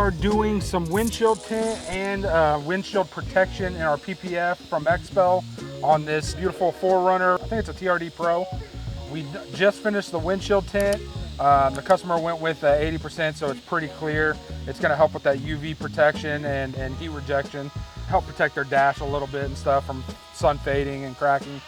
are doing some windshield tint and windshield protection in our PPF from XPEL on this beautiful 4Runner. I think it's a TRD Pro. We just finished the windshield tint. The customer went with 80%, so it's pretty clear. It's gonna help with that UV protection and heat rejection, help protect their dash a little bit and stuff from sun fading and cracking.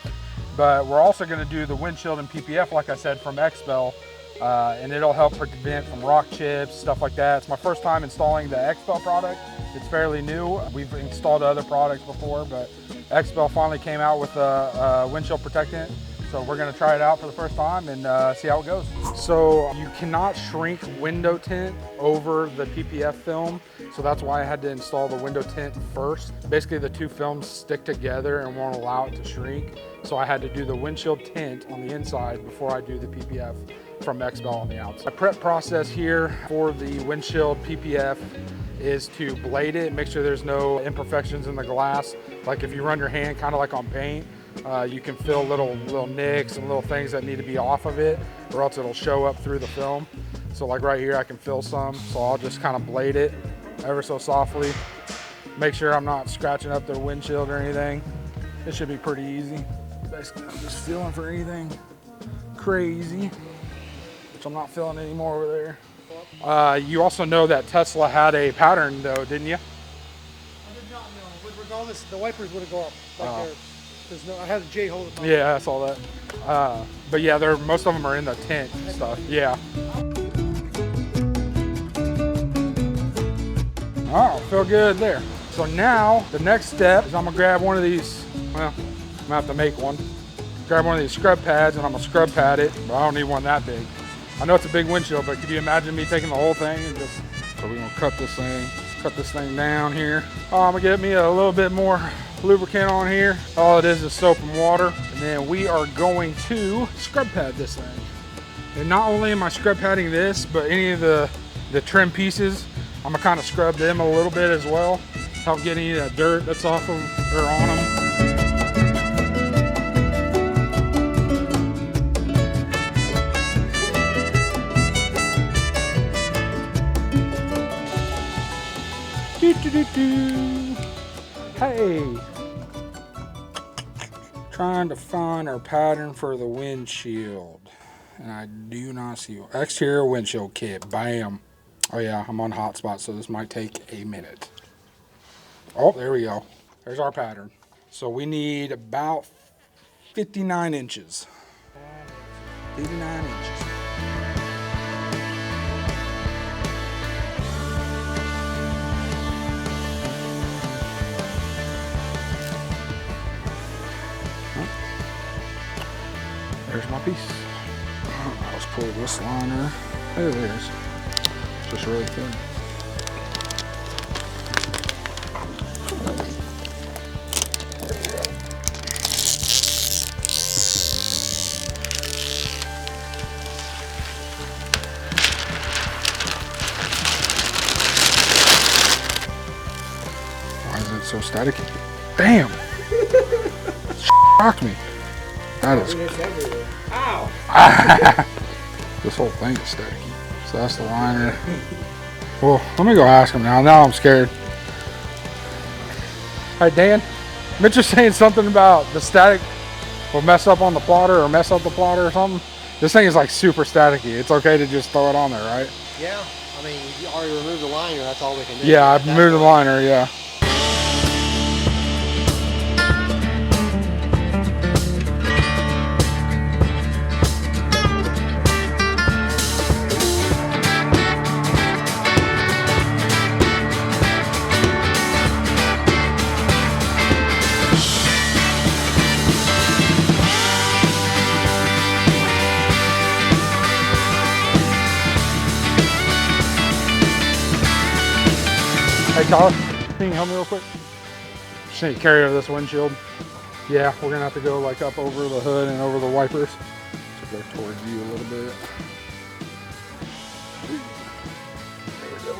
But we're also gonna do the windshield and PPF, like I said, from XPEL, and it'll help prevent from rock chips, stuff like that. It's my first time installing the XPEL product. It's fairly new. We've installed other products before, but XPEL finally came out with a windshield protectant. So we're gonna try it out for the first time and see how it goes. So you cannot shrink window tint over the PPF film. So that's why I had to install the window tint first. Basically the two films stick together and won't allow it to shrink. So I had to do the windshield tint on the inside before I do the PPF from XPEL on the outside. My prep process here for the windshield PPF is to blade it, make sure there's no imperfections in the glass. Like if you run your hand kind of like on paint, you can feel little nicks and little things that need to be off of it, or else it'll show up through the film. So like right here, I can feel some, so I'll just kind of blade it ever so softly. Make sure I'm not scratching up the windshield or anything. It should be pretty easy. Basically, I'm just feeling for anything crazy, which I'm not feeling anymore over there. You also know that Tesla had a pattern though, didn't you? I did not know. But regardless, the wipers would have gone up like there. No, I had a J hold it. Yeah, I saw that. But yeah, most of them are in the tint and stuff. Yeah. Oh, feel good there. So now the next step is I'm gonna grab one of these. Well, I'm gonna have to make one. Grab one of these scrub pads and I'm gonna scrub pad it. But I don't need one that big. I know it's a big windshield, but could you imagine me taking the whole thing and just? So we're gonna cut this thing down here. Oh, I'm gonna get me a little bit more lubricant on here. All it is soap and water. And then we are going to scrub pad this thing. And not only am I scrub padding this, but any of the trim pieces, I'm gonna kind of scrub them a little bit as well. Help get any of that dirt that's off of or on them. Hey, trying to find our pattern for the windshield, and I do not see one. Exterior windshield kit. Bam. Oh yeah, I'm on hotspot, so this might take a minute. Oh, there we go. There's our pattern. So we need about 59 inches. 59 inches. There's my piece. Let's pull this liner. There it is. It's just really thin. Why is it so staticky? Damn! Shocked me. That is. Ow! This whole thing is staticky. So that's the liner. Well, let me go ask him now. Now I'm scared. Hey Dan, Mitch was saying something about the static will mess up on the plotter or mess up the plotter or something. This thing is like super staticky. It's okay to just throw it on there, right? Yeah. I mean, you already removed the liner. That's all we can do. Yeah, I've removed the liner. Yeah. Hey Tyler, can you help me real quick? Just need to carry over this windshield. Yeah, we're gonna have to go like up over the hood and over the wipers. So go towards you a little bit. There we go.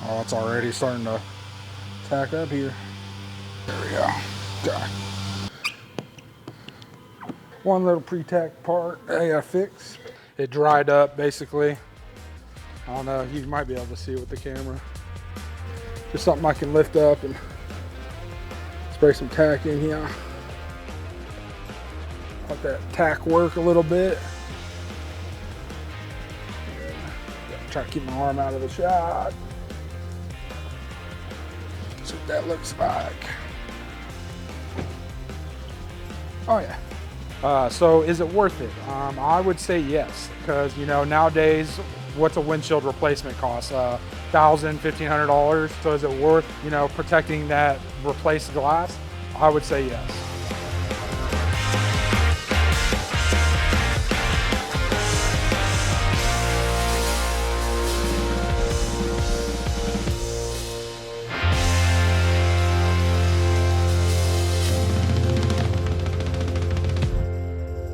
Oh, it's already starting to tack up here. There we go. Okay. One little pre-tack part I gotta fix. It dried up basically. I don't know, you might be able to see it with the camera. Just something I can lift up and spray some tack in here. Let that tack work a little bit. Try to keep my arm out of the shot. See what that looks like. Oh yeah. So is it worth it? I would say yes, because you know nowadays, what's a windshield replacement cost? $1,000, $1,500. So is it worth protecting that replaced glass? I would say yes.